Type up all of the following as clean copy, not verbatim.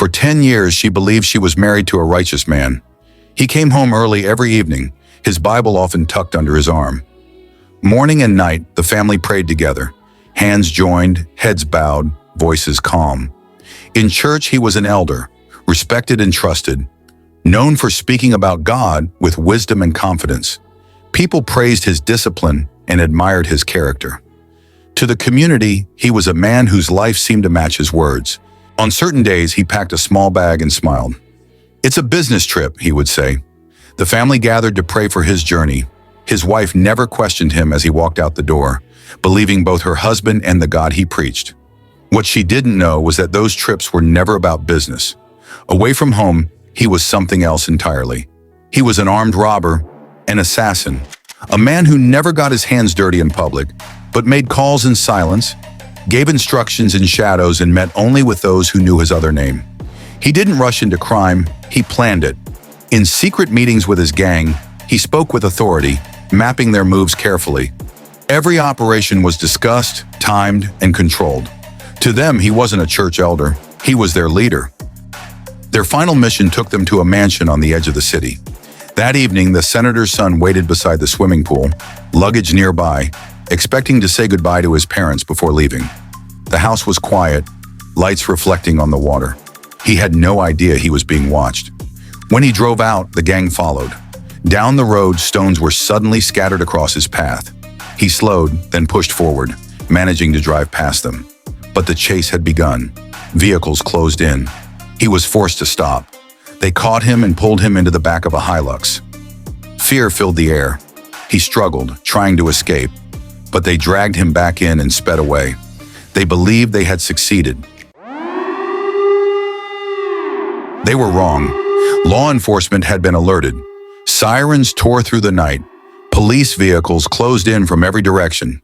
For 10 years, she believed she was married to a righteous man. He came home early every evening, his Bible often tucked under his arm. Morning and night, the family prayed together, hands joined, heads bowed, voices calm. In church, he was an elder, respected and trusted, known for speaking about God with wisdom and confidence. People praised his discipline and admired his character. To the community, he was a man whose life seemed to match his words. On certain days, he packed a small bag and smiled. "It's a business trip," he would say. The family gathered to pray for his journey. His wife never questioned him as he walked out the door, believing both her husband and the God he preached. What she didn't know was that those trips were never about business. Away from home, he was something else entirely. He was an armed robber, an assassin, a man who never got his hands dirty in public, but made calls in silence, gave instructions in shadows, and met only with those who knew his other name. He didn't rush into crime, he planned it. In secret meetings with his gang, he spoke with authority, mapping their moves carefully. Every operation was discussed, timed, and controlled. To them, he wasn't a church elder, he was their leader. Their final mission took them to a mansion on the edge of the city. That evening, the senator's son waited beside the swimming pool, luggage nearby, expecting to say goodbye to his parents before leaving. The house was quiet, lights reflecting on the water. He had no idea he was being watched. When he drove out, the gang followed. Down the road, stones were suddenly scattered across his path. He slowed, then pushed forward, managing to drive past them. But the chase had begun. Vehicles closed in. He was forced to stop. They caught him and pulled him into the back of a Hilux. Fear filled the air. He struggled, trying to escape, but they dragged him back in and sped away. They believed they had succeeded. They were wrong. Law enforcement had been alerted. Sirens tore through the night. Police vehicles closed in from every direction.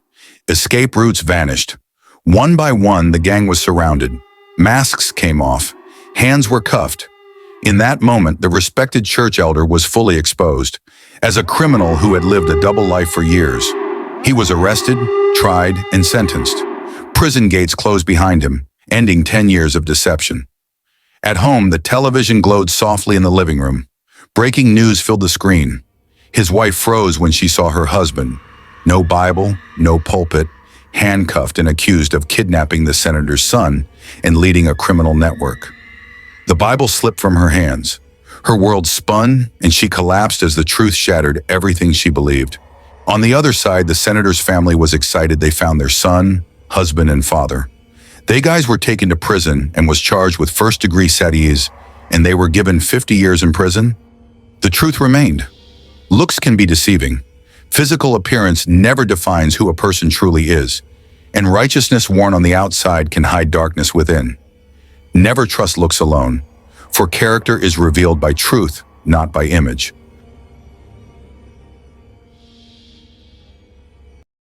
Escape routes vanished. One by one, the gang was surrounded. Masks came off. Hands were cuffed. In that moment, the respected church elder was fully exposed. As a criminal who had lived a double life for years, he was arrested, tried, and sentenced. Prison gates closed behind him, ending 10 years of deception. At home, the television glowed softly in the living room. Breaking news filled the screen. His wife froze when she saw her husband. No Bible, no pulpit, handcuffed and accused of kidnapping the senator's son and leading a criminal network. The Bible slipped from her hands. Her world spun, and she collapsed as the truth shattered everything she believed. On the other side, the senator's family was excited they found their son, husband, and father. They guys were taken to prison and was charged with first-degree seditions, and they were given 50 years in prison. The truth remained. Looks can be deceiving. Physical appearance never defines who a person truly is, and righteousness worn on the outside can hide darkness within. Never trust looks alone, for character is revealed by truth, not by image.